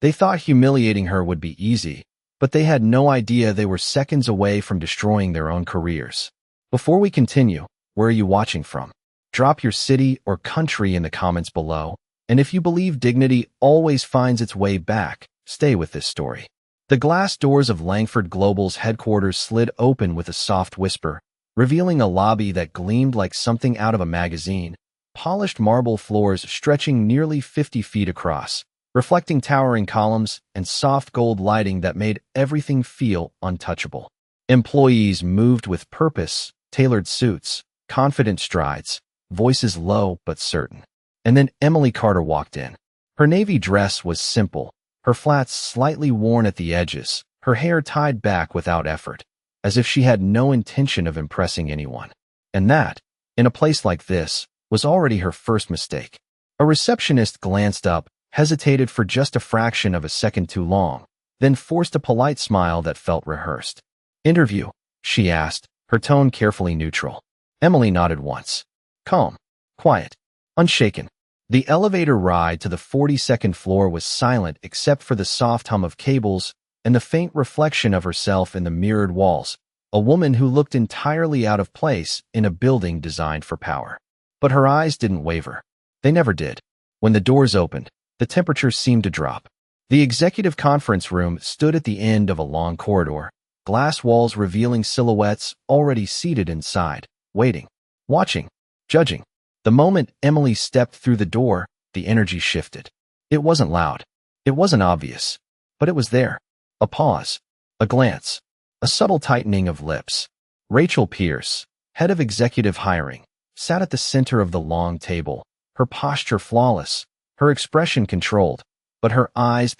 They thought humiliating her would be easy, but they had no idea they were seconds away from destroying their own careers. Before we continue, where are you watching from? Drop your city or country in the comments below, and if you believe dignity always finds its way back, stay with this story. The glass doors of Langford Global's headquarters slid open with a soft whisper, revealing a lobby that gleamed like something out of a magazine, polished marble floors stretching nearly 50 feet across, reflecting towering columns and soft gold lighting that made everything feel untouchable. Employees moved with purpose, tailored suits, confident strides, voices low but certain. And then Emily Carter walked in. Her navy dress was simple, her flats slightly worn at the edges, her hair tied back without effort, as if she had no intention of impressing anyone. And that, in a place like this, was already her first mistake. A receptionist glanced up, hesitated for just a fraction of a second too long, then forced a polite smile that felt rehearsed. "Interview?" she asked, her tone carefully neutral. Emily nodded once. Calm, quiet, unshaken. The elevator ride to the 42nd floor was silent except for the soft hum of cables and the faint reflection of herself in the mirrored walls, a woman who looked entirely out of place in a building designed for power. But her eyes didn't waver. They never did. When the doors opened, the temperature seemed to drop. The executive conference room stood at the end of a long corridor, glass walls revealing silhouettes already seated inside, waiting, watching, judging. The moment Emily stepped through the door, the energy shifted. It wasn't loud. It wasn't obvious. But it was there. A pause. A glance. A subtle tightening of lips. Rachel Pierce, head of executive hiring, sat at the center of the long table, her posture flawless, her expression controlled, but her eyes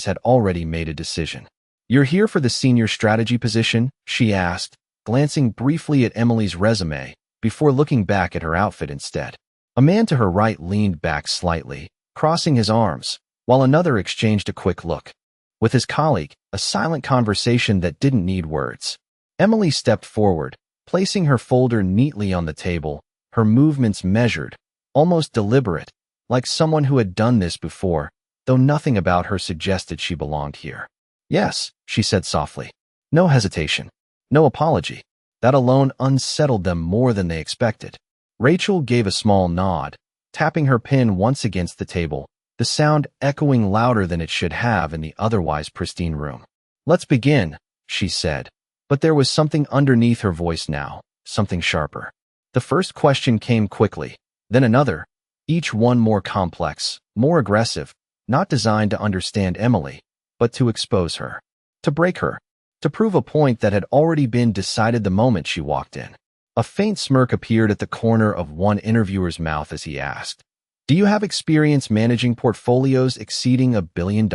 had already made a decision. "You're here for the senior strategy position?" she asked, glancing briefly at Emily's resume before looking back at her outfit instead. A man to her right leaned back slightly, crossing his arms, while another exchanged a quick look. With his colleague, a silent conversation that didn't need words. Emily stepped forward, placing her folder neatly on the table, her movements measured, almost deliberate, like someone who had done this before, though nothing about her suggested she belonged here. "Yes," she said softly. No hesitation. No apology. That alone unsettled them more than they expected. Rachel gave a small nod, tapping her pen once against the table, the sound echoing louder than it should have in the otherwise pristine room. "Let's begin," she said, but there was something underneath her voice now, something sharper. The first question came quickly, then another, each one more complex, more aggressive, not designed to understand Emily, but to expose her, to break her, to prove a point that had already been decided the moment she walked in. A faint smirk appeared at the corner of one interviewer's mouth as he asked, "Do you have experience managing portfolios exceeding $1 billion?"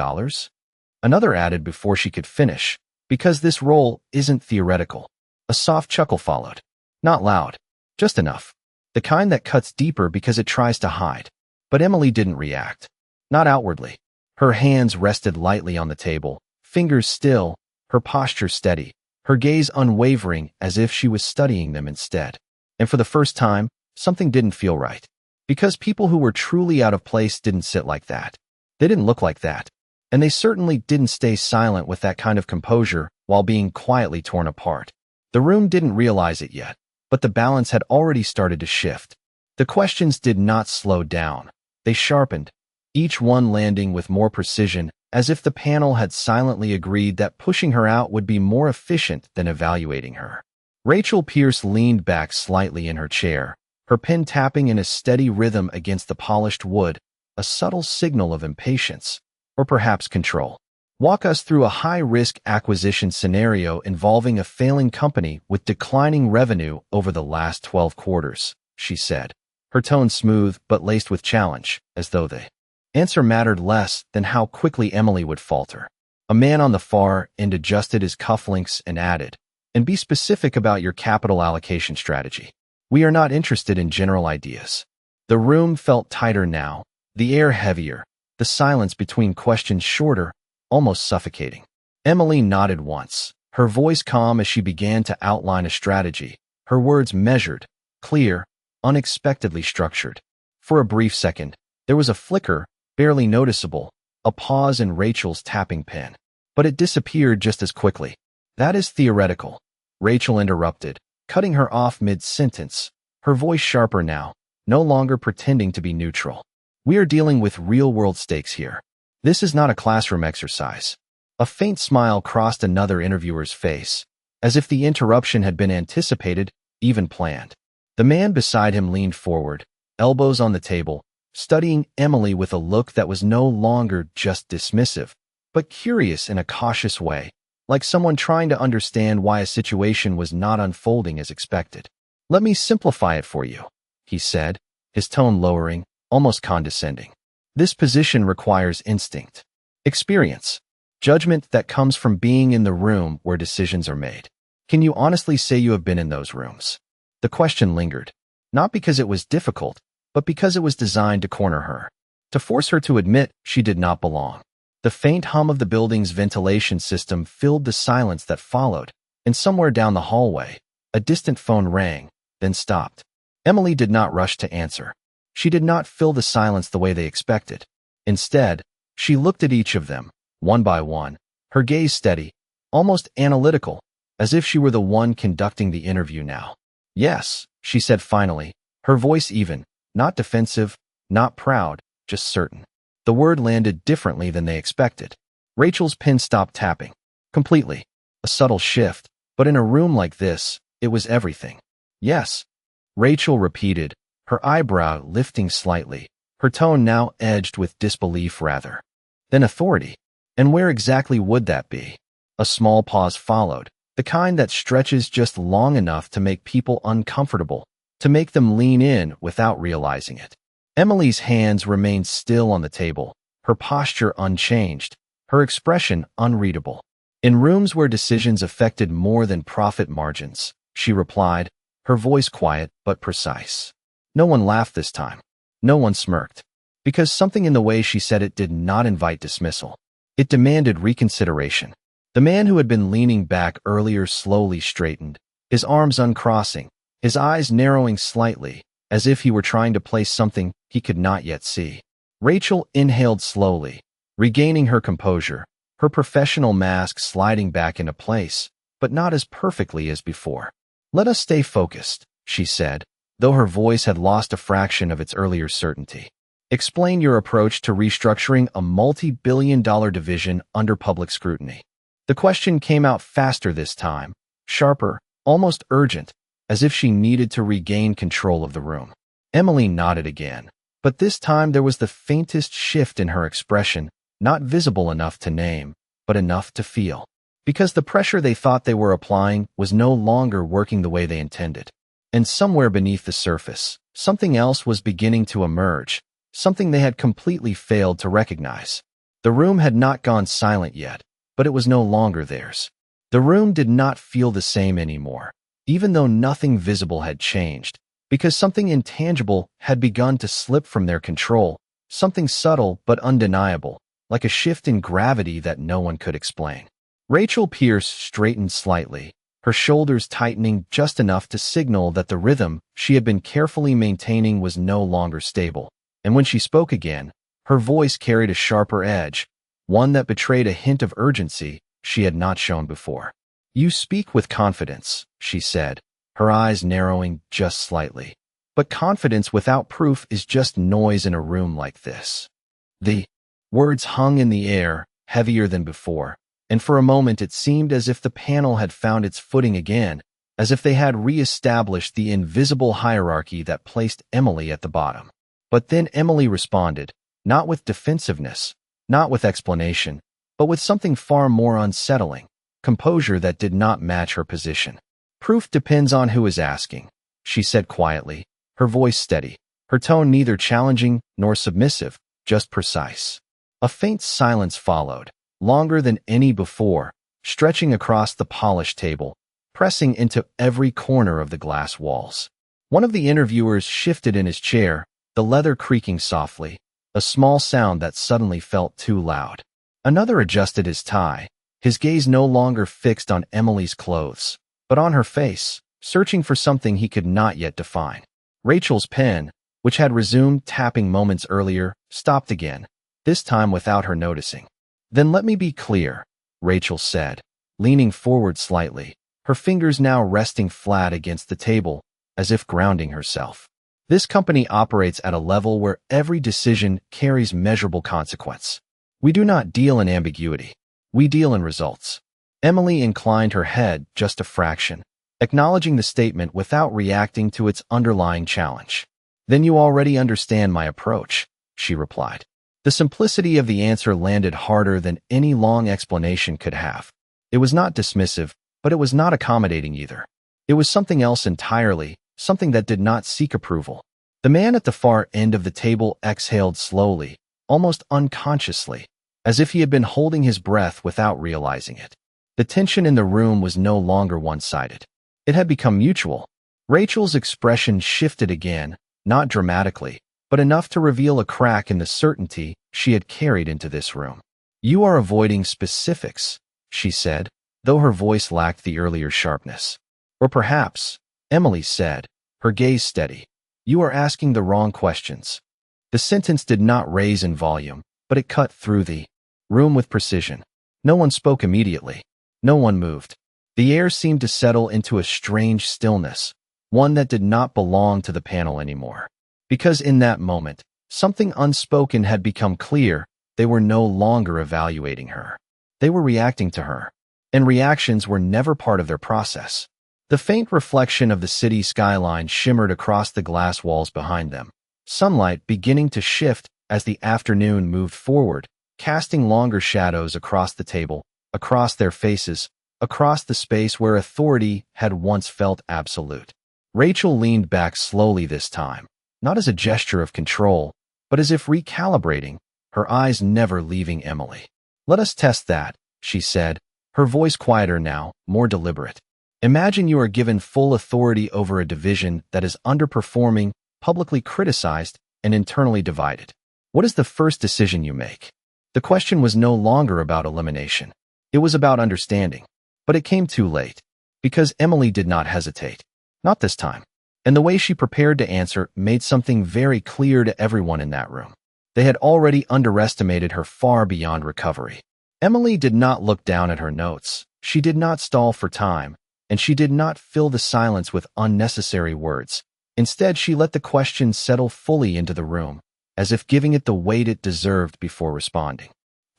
Another added before she could finish, "Because this role isn't theoretical." A soft chuckle followed. Not loud, just enough. The kind that cuts deeper because it tries to hide. But Emily didn't react. Not outwardly. Her hands rested lightly on the table, fingers still, her posture steady, her gaze unwavering as if she was studying them instead. And for the first time, something didn't feel right. Because people who were truly out of place didn't sit like that. They didn't look like that. And they certainly didn't stay silent with that kind of composure while being quietly torn apart. The room didn't realize it yet, but the balance had already started to shift. The questions did not slow down. They sharpened, each one landing with more precision, as if the panel had silently agreed that pushing her out would be more efficient than evaluating her. Rachel Pierce leaned back slightly in her chair, her pen tapping in a steady rhythm against the polished wood, a subtle signal of impatience, or perhaps control. "Walk us through a high-risk acquisition scenario involving a failing company with declining revenue over the last 12 quarters, she said, her tone smooth but laced with challenge, as though the answer mattered less than how quickly Emily would falter. A man on the far end adjusted his cufflinks and added, "And be specific about your capital allocation strategy. We are not interested in general ideas." The room felt tighter now, the air heavier, the silence between questions shorter, almost suffocating. Emily nodded once, her voice calm as she began to outline a strategy, her words measured, clear, unexpectedly structured. For a brief second, there was a flicker, barely noticeable, a pause in Rachel's tapping pen. But it disappeared just as quickly. That is theoretical, Rachel interrupted, cutting her off mid-sentence, her voice sharper now, no longer pretending to be neutral. We are dealing with real-world stakes here. This is not a classroom exercise. A faint smile crossed another interviewer's face, as if the interruption had been anticipated, even planned. The man beside him leaned forward, elbows on the table, studying Emily with a look that was no longer just dismissive, but curious in a cautious way, like someone trying to understand why a situation was not unfolding as expected. "Let me simplify it for you," he said, his tone lowering, almost condescending. "This position requires instinct, experience, judgment that comes from being in the room where decisions are made. Can you honestly say you have been in those rooms?" The question lingered, not because it was difficult, but because it was designed to corner her, to force her to admit she did not belong. The faint hum of the building's ventilation system filled the silence that followed, and somewhere down the hallway, a distant phone rang, then stopped. Emily did not rush to answer. She did not fill the silence the way they expected. Instead, she looked at each of them, one by one, her gaze steady, almost analytical, as if she were the one conducting the interview now. "Yes," she said finally, her voice even, not defensive, not proud, just certain. The word landed differently than they expected. Rachel's pen stopped tapping. Completely. A subtle shift, but in a room like this, it was everything. "Yes," Rachel repeated, her eyebrow lifting slightly, her tone now edged with disbelief rather than authority. "And where exactly would that be?" A small pause followed, the kind that stretches just long enough to make people uncomfortable, to make them lean in without realizing it. Emily's hands remained still on the table, her posture unchanged, her expression unreadable. "In rooms where decisions affected more than profit margins," she replied, her voice quiet but precise. No one laughed this time. No one smirked. Because something in the way she said it did not invite dismissal. It demanded reconsideration. The man who had been leaning back earlier slowly straightened, his arms uncrossing, his eyes narrowing slightly, as if he were trying to place something he could not yet see. Rachel inhaled slowly, regaining her composure, her professional mask sliding back into place, but not as perfectly as before. "Let us stay focused," she said, though her voice had lost a fraction of its earlier certainty. "Explain your approach to restructuring a multi-billion-dollar division under public scrutiny." The question came out faster this time, sharper, almost urgent, as if she needed to regain control of the room. Emily nodded again, but this time there was the faintest shift in her expression, not visible enough to name, but enough to feel. Because the pressure they thought they were applying was no longer working the way they intended. And somewhere beneath the surface, something else was beginning to emerge, something they had completely failed to recognize. The room had not gone silent yet, but it was no longer theirs. The room did not feel the same anymore, even though nothing visible had changed, because something intangible had begun to slip from their control, something subtle but undeniable, like a shift in gravity that no one could explain. Rachel Pierce straightened slightly, her shoulders tightening just enough to signal that the rhythm she had been carefully maintaining was no longer stable. And when she spoke again, her voice carried a sharper edge, one that betrayed a hint of urgency she had not shown before. "You speak with confidence," she said, her eyes narrowing just slightly. "But confidence without proof is just noise in a room like this." The words hung in the air, heavier than before, and for a moment it seemed as if the panel had found its footing again, as if they had re-established the invisible hierarchy that placed Emily at the bottom. But then Emily responded, not with defensiveness, not with explanation, but with something far more unsettling, composure that did not match her position. "Proof depends on who is asking," she said quietly, her voice steady, her tone neither challenging nor submissive, just precise. A faint silence followed, longer than any before, stretching across the polished table, pressing into every corner of the glass walls. One of the interviewers shifted in his chair, the leather creaking softly, a small sound that suddenly felt too loud. Another adjusted his tie, his gaze no longer fixed on Emily's clothes, but on her face, searching for something he could not yet define. Rachel's pen, which had resumed tapping moments earlier, stopped again, this time without her noticing. Then let me be clear, Rachel said, leaning forward slightly, her fingers now resting flat against the table, as if grounding herself. This company operates at a level where every decision carries measurable consequence. We do not deal in ambiguity. We deal in results. Emily inclined her head just a fraction, acknowledging the statement without reacting to its underlying challenge. Then you already understand my approach, she replied. The simplicity of the answer landed harder than any long explanation could have. It was not dismissive, but it was not accommodating either. It was something else entirely, something that did not seek approval. The man at the far end of the table exhaled slowly, almost unconsciously, as if he had been holding his breath without realizing it. The tension in the room was no longer one-sided. It had become mutual. Rachel's expression shifted again, not dramatically, but enough to reveal a crack in the certainty she had carried into this room. You are avoiding specifics, she said, though her voice lacked the earlier sharpness. Or perhaps, Emily said, her gaze steady, you are asking the wrong questions. The sentence did not raise in volume, but it cut through the room with precision. No one spoke immediately. No one moved. The air seemed to settle into a strange stillness, one that did not belong to the panel anymore. Because in that moment, something unspoken had become clear. They were no longer evaluating her. They were reacting to her. And reactions were never part of their process. The faint reflection of the city skyline shimmered across the glass walls behind them, sunlight beginning to shift as the afternoon moved forward, casting longer shadows across the table, across their faces, across the space where authority had once felt absolute. Rachel leaned back slowly this time, not as a gesture of control, but as if recalibrating, her eyes never leaving Emily. Let us test that, she said, her voice quieter now, more deliberate. Imagine you are given full authority over a division that is underperforming, publicly criticized, and internally divided. What is the first decision you make? The question was no longer about elimination. It was about understanding. But it came too late. Because Emily did not hesitate. Not this time. And the way she prepared to answer made something very clear to everyone in that room. They had already underestimated her far beyond recovery. Emily did not look down at her notes. She did not stall for time, and she did not fill the silence with unnecessary words. Instead, she let the question settle fully into the room, as if giving it the weight it deserved before responding.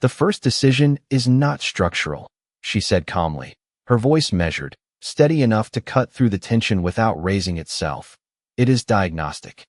The first decision is not structural, she said calmly, her voice measured, steady enough to cut through the tension without raising itself. It is diagnostic.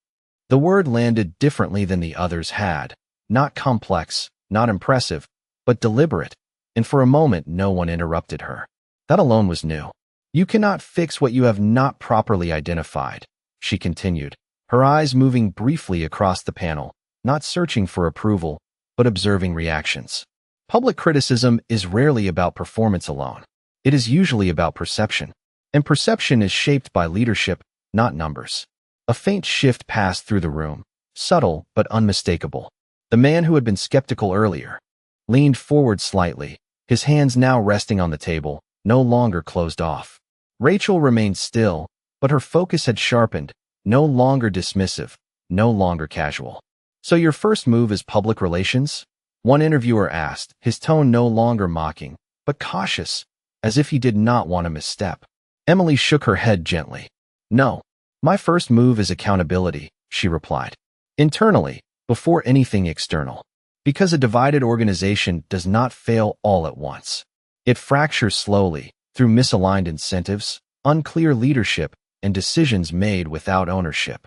The word landed differently than the others had, not complex, not impressive, but deliberate, and for a moment no one interrupted her. That alone was new. You cannot fix what you have not properly identified, she continued, her eyes moving briefly across the panel, not searching for approval, but observing reactions. Public criticism is rarely about performance alone. It is usually about perception. And perception is shaped by leadership, not numbers. A faint shift passed through the room, subtle but unmistakable. The man who had been skeptical earlier leaned forward slightly, his hands now resting on the table, no longer closed off. Rachel remained still, but her focus had sharpened, no longer dismissive, no longer casual. So your first move is public relations? One interviewer asked, his tone no longer mocking, but cautious, as if he did not want to misstep. Emily shook her head gently. No, my first move is accountability, she replied. Internally, before anything external. Because a divided organization does not fail all at once. It fractures slowly, through misaligned incentives, unclear leadership, and decisions made without ownership.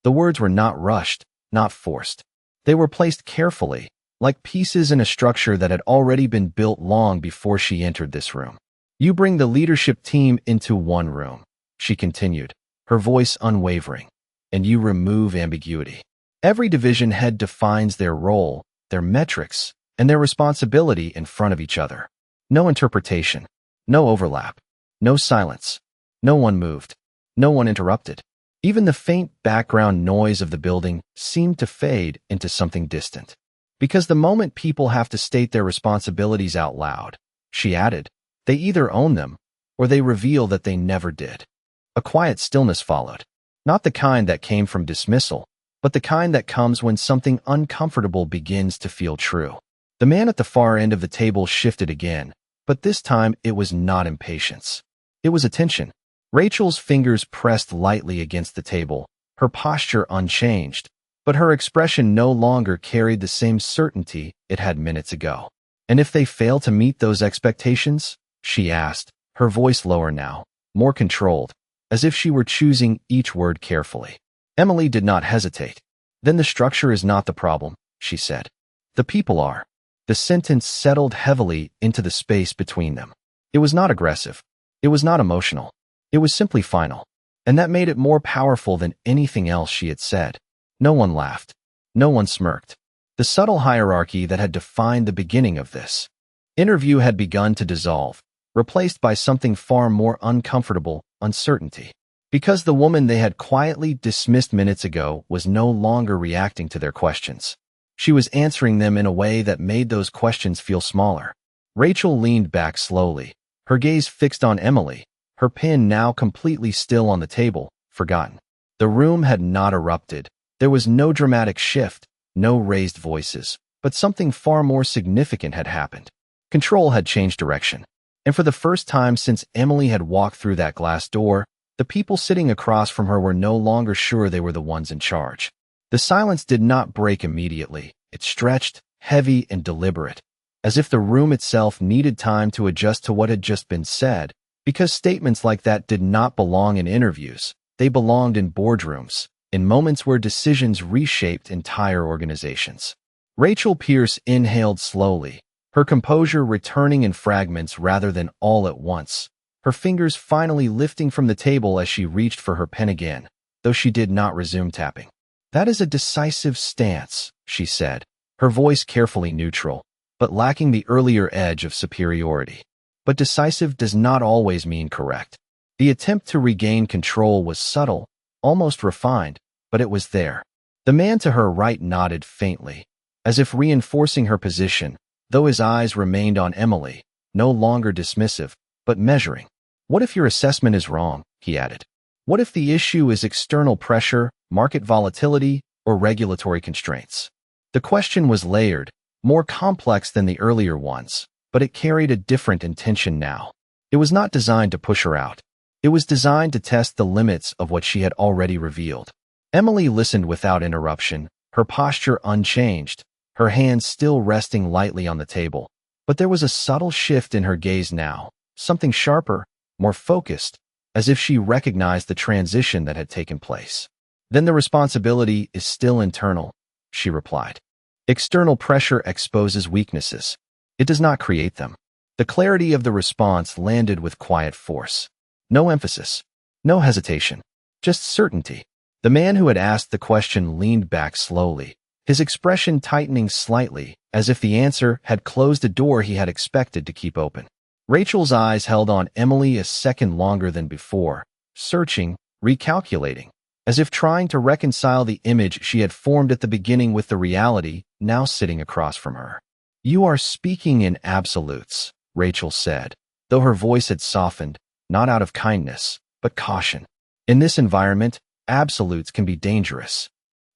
The words were not rushed, not forced. They were placed carefully, like pieces in a structure that had already been built long before she entered this room. You bring the leadership team into one room, she continued, her voice unwavering, and you remove ambiguity. Every division head defines their role, their metrics, and their responsibility in front of each other. No interpretation, no overlap, no silence. No one moved, no one interrupted. Even the faint background noise of the building seemed to fade into something distant. Because the moment people have to state their responsibilities out loud, she added, they either own them, or they reveal that they never did. A quiet stillness followed. Not the kind that came from dismissal, but the kind that comes when something uncomfortable begins to feel true. The man at the far end of the table shifted again, but this time it was not impatience. It was attention. Rachel's fingers pressed lightly against the table, her posture unchanged, but her expression no longer carried the same certainty it had minutes ago. "And if they fail to meet those expectations?" she asked, her voice lower now, more controlled, as if she were choosing each word carefully. Emily did not hesitate. "Then the structure is not the problem," she said. "The people are." The sentence settled heavily into the space between them. It was not aggressive. It was not emotional. It was simply final. And that made it more powerful than anything else she had said. No one laughed. No one smirked. The subtle hierarchy that had defined the beginning of this interview had begun to dissolve, replaced by something far more uncomfortable: uncertainty. Because the woman they had quietly dismissed minutes ago was no longer reacting to their questions. She was answering them in a way that made those questions feel smaller. Rachel leaned back slowly, her gaze fixed on Emily, her pen now completely still on the table, forgotten. The room had not erupted. There was no dramatic shift, no raised voices, but something far more significant had happened. Control had changed direction. And for the first time since Emily had walked through that glass door, the people sitting across from her were no longer sure they were the ones in charge. The silence did not break immediately. It stretched, heavy and deliberate, as if the room itself needed time to adjust to what had just been said, because statements like that did not belong in interviews. They belonged in boardrooms, in moments where decisions reshaped entire organizations. Rachel Pierce inhaled slowly, her composure returning in fragments rather than all at once, her fingers finally lifting from the table as she reached for her pen again, though she did not resume tapping. "That is a decisive stance," she said, her voice carefully neutral, but lacking the earlier edge of superiority. But decisive does not always mean correct. The attempt to regain control was subtle, almost refined, but it was there. The man to her right nodded faintly, as if reinforcing her position, though his eyes remained on Emily, no longer dismissive, but measuring. "What if your assessment is wrong?" he added. "What if the issue is external pressure, market volatility, or regulatory constraints?" The question was layered, more complex than the earlier ones, but it carried a different intention now. It was not designed to push her out. It was designed to test the limits of what she had already revealed. Emily listened without interruption, her posture unchanged, her hands still resting lightly on the table. But there was a subtle shift in her gaze now, something sharper, more focused, as if she recognized the transition that had taken place. "Then the responsibility is still internal," she replied. "External pressure exposes weaknesses. It does not create them." The clarity of the response landed with quiet force. No emphasis, no hesitation, just certainty. The man who had asked the question leaned back slowly, his expression tightening slightly, as if the answer had closed a door he had expected to keep open. Rachel's eyes held on Emily a second longer than before, searching, recalculating, as if trying to reconcile the image she had formed at the beginning with the reality now sitting across from her. "You are speaking in absolutes," Rachel said, though her voice had softened, not out of kindness, but caution. "In this environment, absolutes can be dangerous."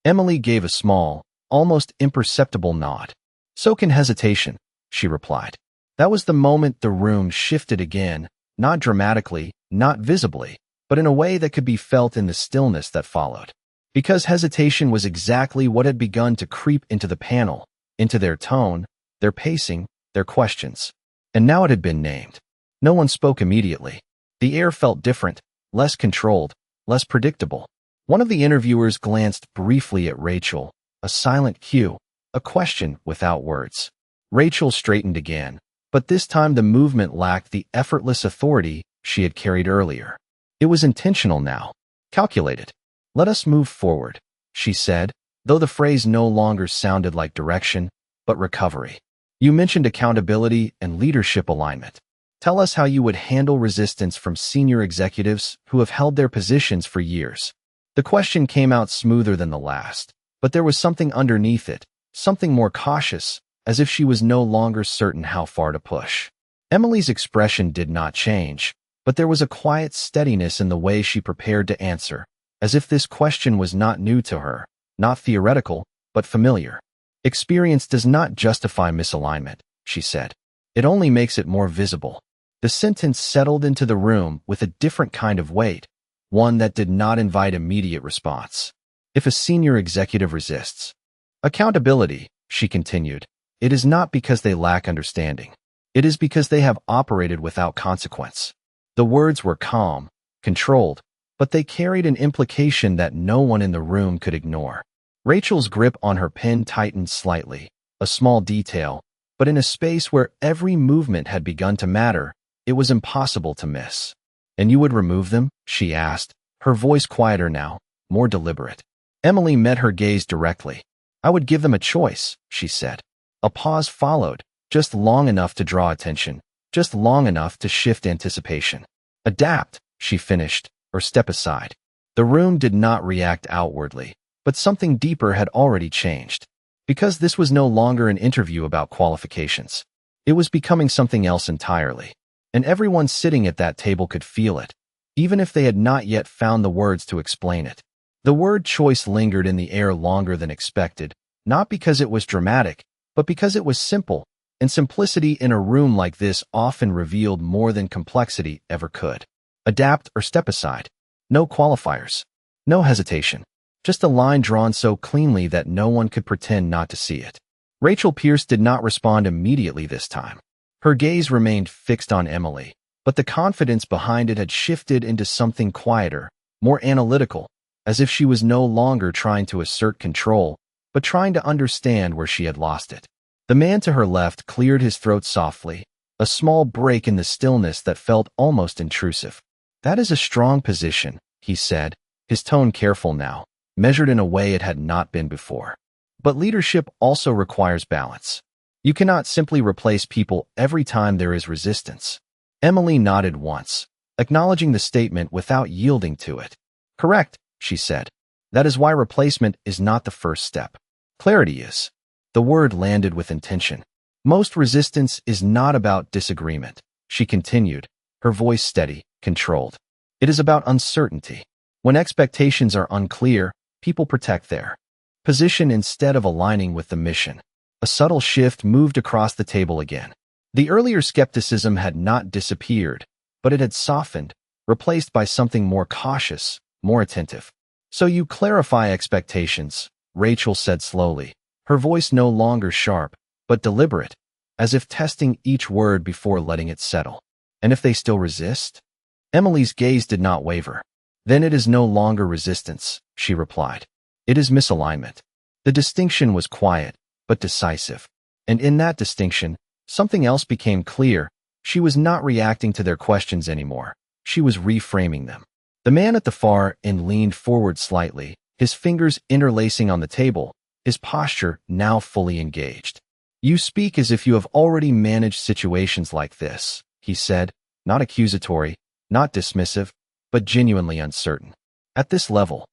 Emily gave a small, almost imperceptible nod. "So can hesitation," she replied. That was the moment the room shifted again, not dramatically, not visibly, but in a way that could be felt in the stillness that followed. Because hesitation was exactly what had begun to creep into the panel, into their tone, their pacing, their questions. And now it had been named. No one spoke immediately. The air felt different, less controlled, less predictable. One of the interviewers glanced briefly at Rachel, a silent cue, a question without words. Rachel straightened again, but this time the movement lacked the effortless authority she had carried earlier. It was intentional now, calculated. "Let us move forward," she said, though the phrase no longer sounded like direction, but recovery. "You mentioned accountability and leadership alignment. Tell us how you would handle resistance from senior executives who have held their positions for years." The question came out smoother than the last, but there was something underneath it, something more cautious, as if she was no longer certain how far to push. Emily's expression did not change, but there was a quiet steadiness in the way she prepared to answer, as if this question was not new to her, not theoretical, but familiar. Experience does not justify misalignment, she said. It only makes it more visible. The sentence settled into the room with a different kind of weight, one that did not invite immediate response. If a senior executive resists accountability, she continued, it is not because they lack understanding. It is because they have operated without consequence. The words were calm, controlled, but they carried an implication that no one in the room could ignore. Rachel's grip on her pen tightened slightly, a small detail, but in a space where every movement had begun to matter, it was impossible to miss. And you would remove them? She asked, her voice quieter now, more deliberate. Emily met her gaze directly. I would give them a choice, she said. A pause followed, just long enough to draw attention, just long enough to shift anticipation. Adapt, she finished, or step aside. The room did not react outwardly, but something deeper had already changed. Because this was no longer an interview about qualifications. It was becoming something else entirely. And everyone sitting at that table could feel it, even if they had not yet found the words to explain it. The word choice lingered in the air longer than expected, not because it was dramatic, but because it was simple, and simplicity in a room like this often revealed more than complexity ever could. Adapt or step aside. No qualifiers. No hesitation. Just a line drawn so cleanly that no one could pretend not to see it. Rachel Pierce did not respond immediately this time. Her gaze remained fixed on Emily, but the confidence behind it had shifted into something quieter, more analytical, as if she was no longer trying to assert control, but trying to understand where she had lost it. The man to her left cleared his throat softly, a small break in the stillness that felt almost intrusive. That is a strong position, he said, his tone careful now, measured in a way it had not been before. But leadership also requires balance. You cannot simply replace people every time there is resistance. Emily nodded once, acknowledging the statement without yielding to it. Correct, she said. That is why replacement is not the first step. Clarity is. The word landed with intention. Most resistance is not about disagreement, she continued, her voice steady, controlled. It is about uncertainty. When expectations are unclear, people protect their position instead of aligning with the mission. A subtle shift moved across the table again. The earlier skepticism had not disappeared, but it had softened, replaced by something more cautious, more attentive. So you clarify expectations, Rachel said slowly, her voice no longer sharp, but deliberate, as if testing each word before letting it settle. And if they still resist? Emily's gaze did not waver. Then it is no longer resistance, she replied. It is misalignment. The distinction was quiet, but decisive. And in that distinction, something else became clear. She was not reacting to their questions anymore. She was reframing them. The man at the far end leaned forward slightly, his fingers interlacing on the table, his posture now fully engaged. You speak as if you have already managed situations like this, he said, not accusatory, not dismissive, but genuinely uncertain. At this level,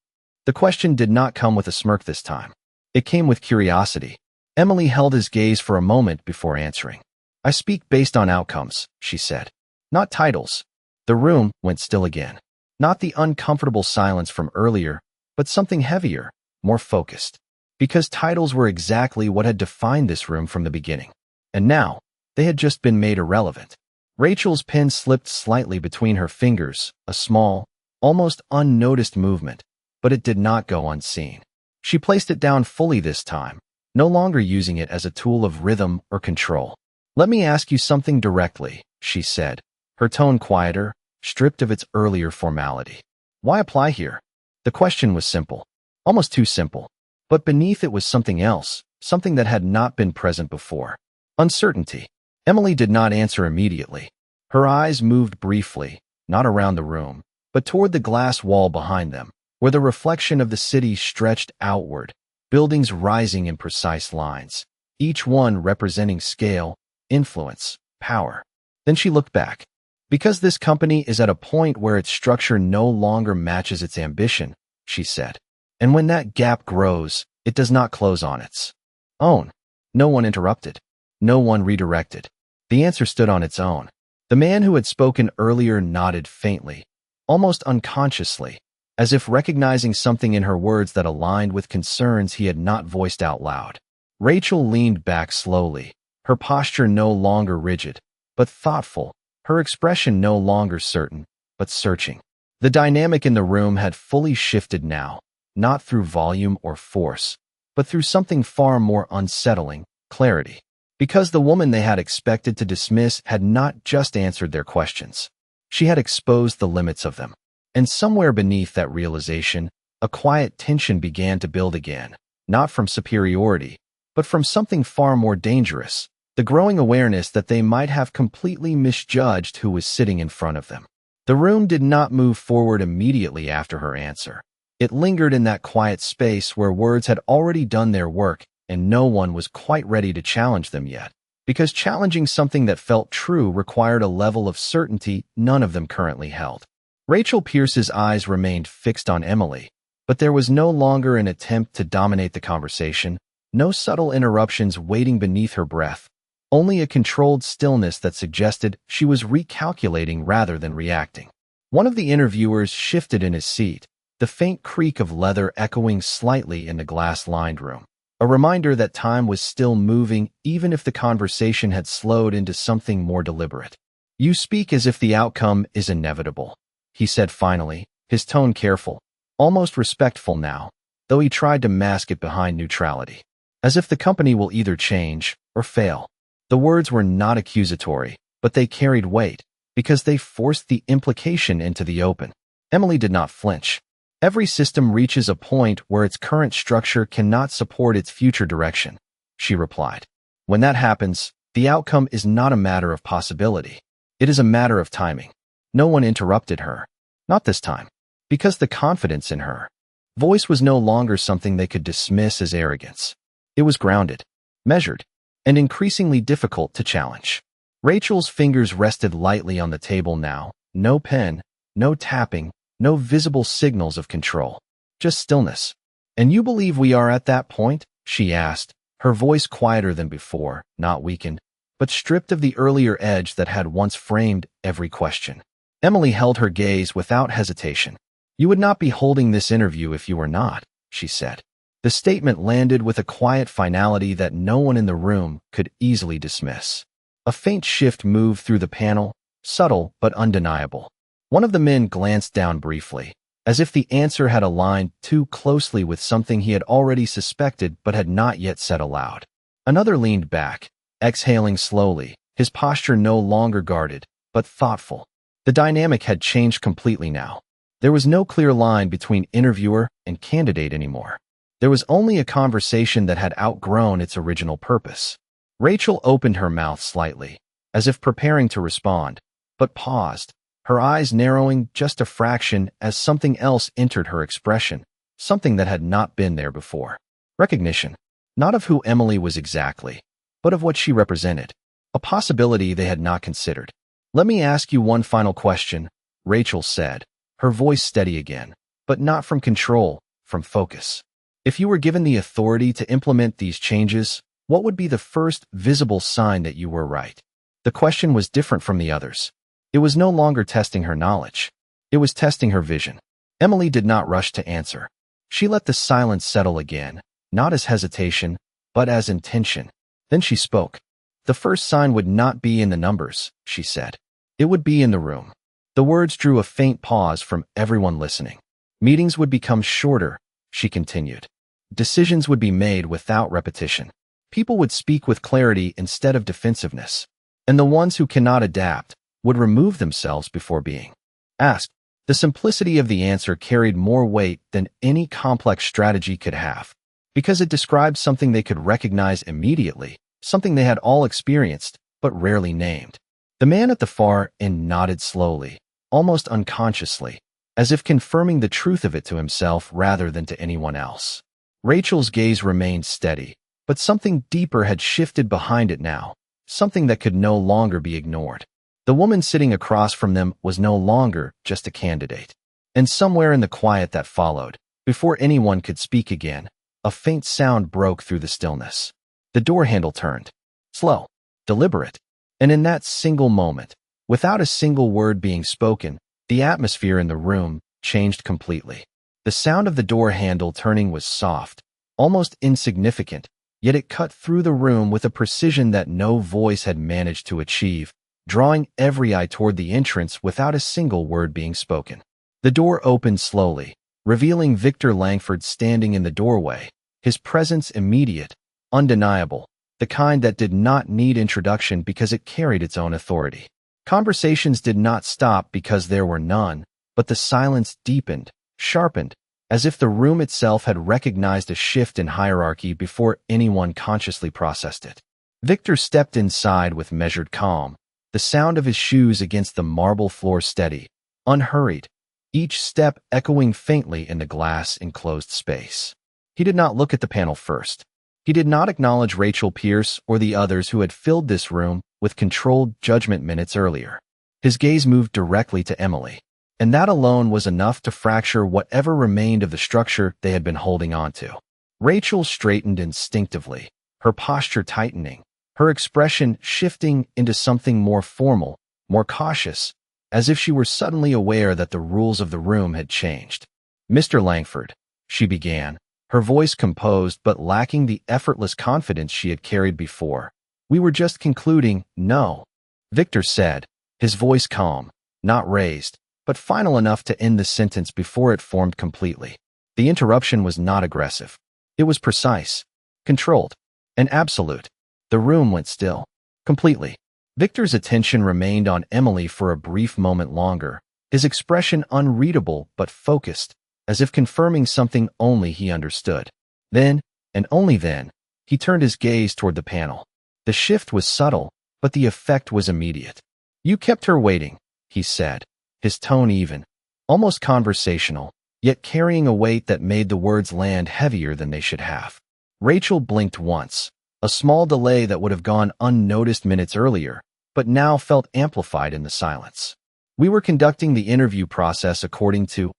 the question did not come with a smirk this time. It came with curiosity. Emily held his gaze for a moment before answering. I speak based on outcomes, she said. Not titles. The room went still again. Not the uncomfortable silence from earlier, but something heavier, more focused. Because titles were exactly what had defined this room from the beginning. And now, they had just been made irrelevant. Rachel's pen slipped slightly between her fingers, a small, almost unnoticed movement, but it did not go unseen. She placed it down fully this time, no longer using it as a tool of rhythm or control. Let me ask you something directly, she said, her tone quieter, stripped of its earlier formality. Why apply here? The question was simple, almost too simple, but beneath it was something else, something that had not been present before. Uncertainty. Emily did not answer immediately. Her eyes moved briefly, not around the room, but toward the glass wall behind them, where the reflection of the city stretched outward, buildings rising in precise lines, each one representing scale, influence, power. Then she looked back. Because this company is at a point where its structure no longer matches its ambition, she said. And when that gap grows, it does not close on its own. No one interrupted. No one redirected. The answer stood on its own. The man who had spoken earlier nodded faintly, almost unconsciously, as if recognizing something in her words that aligned with concerns he had not voiced out loud. Rachel leaned back slowly, her posture no longer rigid, but thoughtful, her expression no longer certain, but searching. The dynamic in the room had fully shifted now, not through volume or force, but through something far more unsettling, clarity. Because the woman they had expected to dismiss had not just answered their questions. She had exposed the limits of them. And somewhere beneath that realization, a quiet tension began to build again, not from superiority, but from something far more dangerous, the growing awareness that they might have completely misjudged who was sitting in front of them. The room did not move forward immediately after her answer. It lingered in that quiet space where words had already done their work and no one was quite ready to challenge them yet, because challenging something that felt true required a level of certainty none of them currently held. Rachel Pierce's eyes remained fixed on Emily, but there was no longer an attempt to dominate the conversation, no subtle interruptions waiting beneath her breath, only a controlled stillness that suggested she was recalculating rather than reacting. One of the interviewers shifted in his seat, the faint creak of leather echoing slightly in the glass-lined room, a reminder that time was still moving even if the conversation had slowed into something more deliberate. "You speak as if the outcome is inevitable," he said finally, his tone careful, almost respectful now, though he tried to mask it behind neutrality. "As if the company will either change or fail." The words were not accusatory, but they carried weight, because they forced the implication into the open. Emily did not flinch. Every system reaches a point where its current structure cannot support its future direction, she replied. When that happens, the outcome is not a matter of possibility. It is a matter of timing. No one interrupted her. Not this time. Because the confidence in her voice was no longer something they could dismiss as arrogance. It was grounded, measured, and increasingly difficult to challenge. Rachel's fingers rested lightly on the table now. No pen, no tapping, no visible signals of control. Just stillness. "And you believe we are at that point?" she asked, her voice quieter than before, not weakened, but stripped of the earlier edge that had once framed every question. Emily held her gaze without hesitation. "You would not be holding this interview if you were not," she said. The statement landed with a quiet finality that no one in the room could easily dismiss. A faint shift moved through the panel, subtle but undeniable. One of the men glanced down briefly, as if the answer had aligned too closely with something he had already suspected but had not yet said aloud. Another leaned back, exhaling slowly, his posture no longer guarded, but thoughtful. The dynamic had changed completely now. There was no clear line between interviewer and candidate anymore. There was only a conversation that had outgrown its original purpose. Rachel opened her mouth slightly, as if preparing to respond, but paused, her eyes narrowing just a fraction as something else entered her expression, something that had not been there before. Recognition, not of who Emily was exactly, but of what she represented, a possibility they had not considered. "Let me ask you one final question," Rachel said, her voice steady again, but not from control, from focus. "If you were given the authority to implement these changes, what would be the first visible sign that you were right?" The question was different from the others. It was no longer testing her knowledge. It was testing her vision. Emily did not rush to answer. She let the silence settle again, not as hesitation, but as intention. Then she spoke. "The first sign would not be in the numbers," she said. "It would be in the room." The words drew a faint pause from everyone listening. "Meetings would become shorter," she continued. "Decisions would be made without repetition. People would speak with clarity instead of defensiveness. And the ones who cannot adapt would remove themselves before being asked." The simplicity of the answer carried more weight than any complex strategy could have, because it described something they could recognize immediately, something they had all experienced, but rarely named. The man at the far end nodded slowly, almost unconsciously, as if confirming the truth of it to himself rather than to anyone else. Rachel's gaze remained steady, but something deeper had shifted behind it now, something that could no longer be ignored. The woman sitting across from them was no longer just a candidate. And somewhere in the quiet that followed, before anyone could speak again, a faint sound broke through the stillness. The door handle turned. Slow, deliberate. And in that single moment, without a single word being spoken, the atmosphere in the room changed completely. The sound of the door handle turning was soft, almost insignificant, yet it cut through the room with a precision that no voice had managed to achieve, drawing every eye toward the entrance without a single word being spoken. The door opened slowly, revealing Victor Langford standing in the doorway, his presence immediate, undeniable, the kind that did not need introduction because it carried its own authority. Conversations did not stop because there were none, but the silence deepened, sharpened, as if the room itself had recognized a shift in hierarchy before anyone consciously processed it. Victor stepped inside with measured calm, the sound of his shoes against the marble floor steady, unhurried, each step echoing faintly in the glass-enclosed space. He did not look at the panel first. He did not acknowledge Rachel Pierce or the others who had filled this room with controlled judgment minutes earlier. His gaze moved directly to Emily, and that alone was enough to fracture whatever remained of the structure they had been holding on to. Rachel straightened instinctively, her posture tightening, her expression shifting into something more formal, more cautious, as if she were suddenly aware that the rules of the room had changed. "Mr. Langford," she began, her voice composed but lacking the effortless confidence she had carried before. "We were just concluding." "No," Victor said, his voice calm, not raised, but final enough to end the sentence before it formed completely. The interruption was not aggressive. It was precise, controlled, and absolute. The room went still, completely. Victor's attention remained on Emily for a brief moment longer, his expression unreadable but focused, as if confirming something only he understood. Then, and only then, he turned his gaze toward the panel. The shift was subtle, but the effect was immediate. "You kept her waiting," he said, his tone even, almost conversational, yet carrying a weight that made the words land heavier than they should have. Rachel blinked once, a small delay that would have gone unnoticed minutes earlier, but now felt amplified in the silence. "We were conducting the interview process according to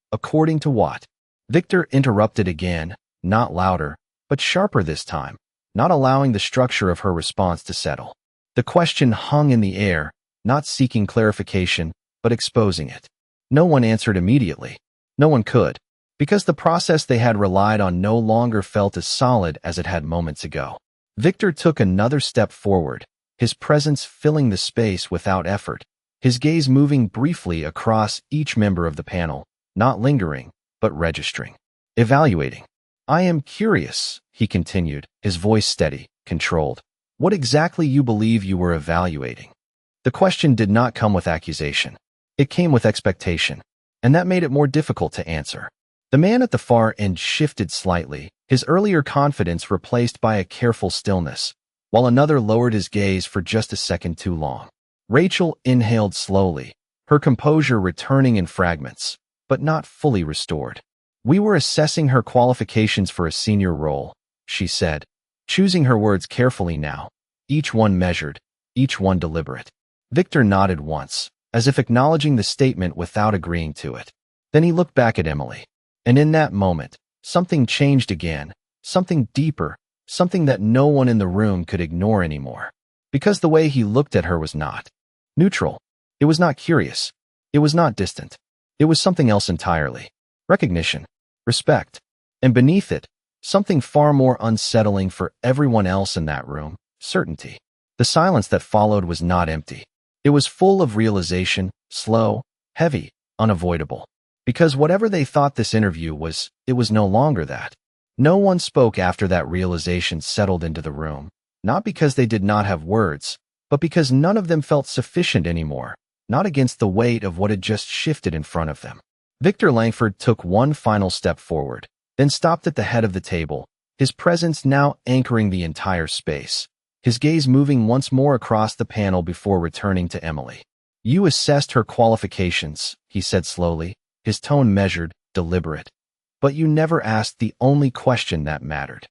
what?" Victor interrupted again, not louder, but sharper this time, not allowing the structure of her response to settle. The question hung in the air, not seeking clarification, but exposing it. No one answered immediately. No one could, because the process they had relied on no longer felt as solid as it had moments ago. Victor took another step forward, his presence filling the space without effort, his gaze moving briefly across each member of the panel, not lingering, but registering, evaluating. "I am curious," he continued, his voice steady, controlled, "what exactly you believe you were evaluating." The question did not come with accusation. It came with expectation, and that made it more difficult to answer. The man at the far end shifted slightly, his earlier confidence replaced by a careful stillness, while another lowered his gaze for just a second too long. Rachel inhaled slowly, her composure returning in fragments, but not fully restored. "We were assessing her qualifications for a senior role," she said, choosing her words carefully now, each one measured, each one deliberate. Victor nodded once, as if acknowledging the statement without agreeing to it. Then he looked back at Emily, and in that moment, something changed again, something deeper, something that no one in the room could ignore anymore. Because the way he looked at her was not neutral. It was not curious. It was not distant. It was something else entirely. Recognition, respect, and beneath it, something far more unsettling for everyone else in that room, certainty. The silence that followed was not empty. It was full of realization, slow, heavy, unavoidable. Because whatever they thought this interview was, it was no longer that. No one spoke after that realization settled into the room, not because they did not have words, but because none of them felt sufficient anymore, not against the weight of what had just shifted in front of them. Victor Langford took one final step forward, then stopped at the head of the table, his presence now anchoring the entire space, his gaze moving once more across the panel before returning to Emily. "You assessed her qualifications," he said slowly, his tone measured, deliberate. "But you never asked the only question that mattered."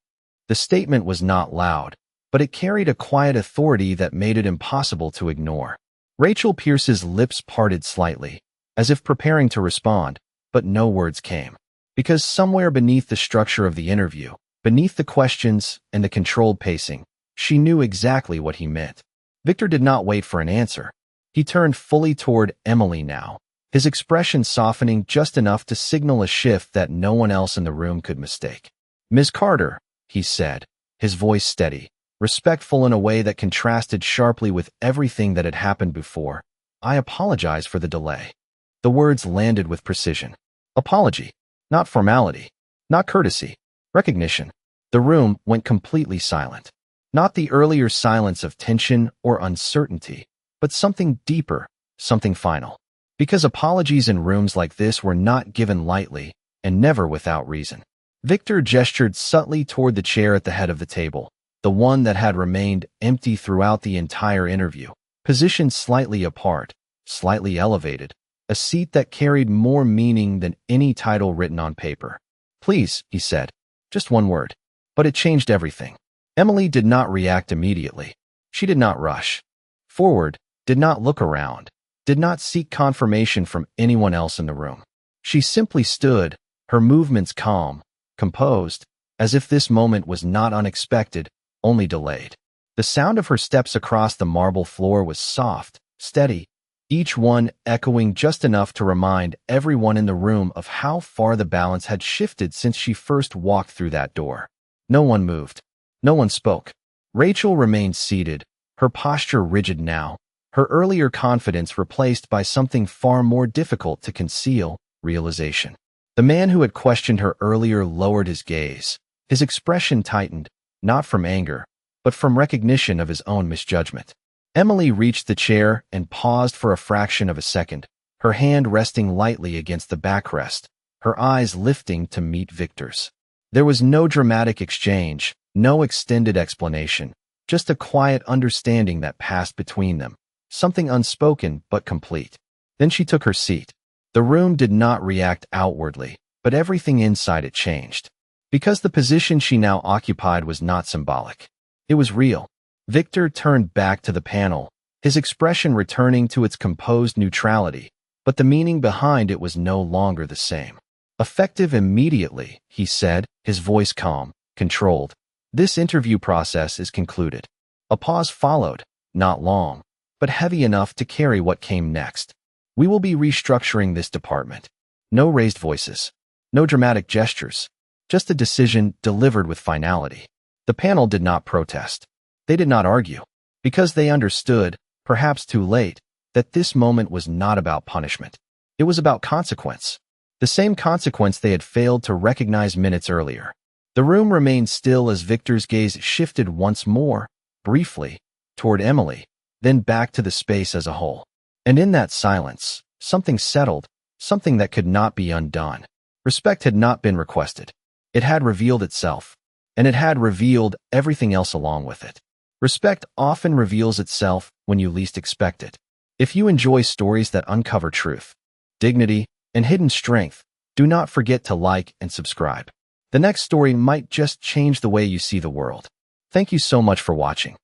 The statement was not loud, but it carried a quiet authority that made it impossible to ignore. Rachel Pierce's lips parted slightly, as if preparing to respond, but no words came. Because somewhere beneath the structure of the interview, beneath the questions and the controlled pacing, she knew exactly what he meant. Victor did not wait for an answer. He turned fully toward Emily now, his expression softening just enough to signal a shift that no one else in the room could mistake. "Ms. Carter," he said, his voice steady, respectful in a way that contrasted sharply with everything that had happened before. "I apologize for the delay." The words landed with precision. Apology. Not formality. Not courtesy. Recognition. The room went completely silent. Not the earlier silence of tension or uncertainty, but something deeper, something final. Because apologies in rooms like this were not given lightly, and never without reason. Victor gestured subtly toward the chair at the head of the table, the one that had remained empty throughout the entire interview, positioned slightly apart, slightly elevated, a seat that carried more meaning than any title written on paper. "Please," he said, just one word, but it changed everything. Emily did not react immediately. She did not rush forward, did not look around, did not seek confirmation from anyone else in the room. She simply stood, her movements calm, composed, as if this moment was not unexpected, only delayed. The sound of her steps across the marble floor was soft, steady, each one echoing just enough to remind everyone in the room of how far the balance had shifted since she first walked through that door. No one moved. No one spoke. Rachel remained seated, her posture rigid now, her earlier confidence replaced by something far more difficult to conceal, realization. The man who had questioned her earlier lowered his gaze. His expression tightened, not from anger, but from recognition of his own misjudgment. Emily reached the chair and paused for a fraction of a second, her hand resting lightly against the backrest, her eyes lifting to meet Victor's. There was no dramatic exchange, no extended explanation, just a quiet understanding that passed between them, something unspoken but complete. Then she took her seat. The room did not react outwardly, but everything inside it changed. Because the position she now occupied was not symbolic. It was real. Victor turned back to the panel, his expression returning to its composed neutrality, but the meaning behind it was no longer the same. "Effective immediately," he said, his voice calm, controlled. "This interview process is concluded." A pause followed, not long, but heavy enough to carry what came next. "We will be restructuring this department." No raised voices. No dramatic gestures. Just a decision delivered with finality. The panel did not protest. They did not argue, because they understood, perhaps too late, that this moment was not about punishment. It was about consequence. The same consequence they had failed to recognize minutes earlier. The room remained still as Victor's gaze shifted once more, briefly, toward Emily, then back to the space as a whole. And in that silence, something settled, something that could not be undone. Respect had not been requested. It had revealed itself, and it had revealed everything else along with it. Respect often reveals itself when you least expect it. If you enjoy stories that uncover truth, dignity, and hidden strength, do not forget to like and subscribe. The next story might just change the way you see the world. Thank you so much for watching.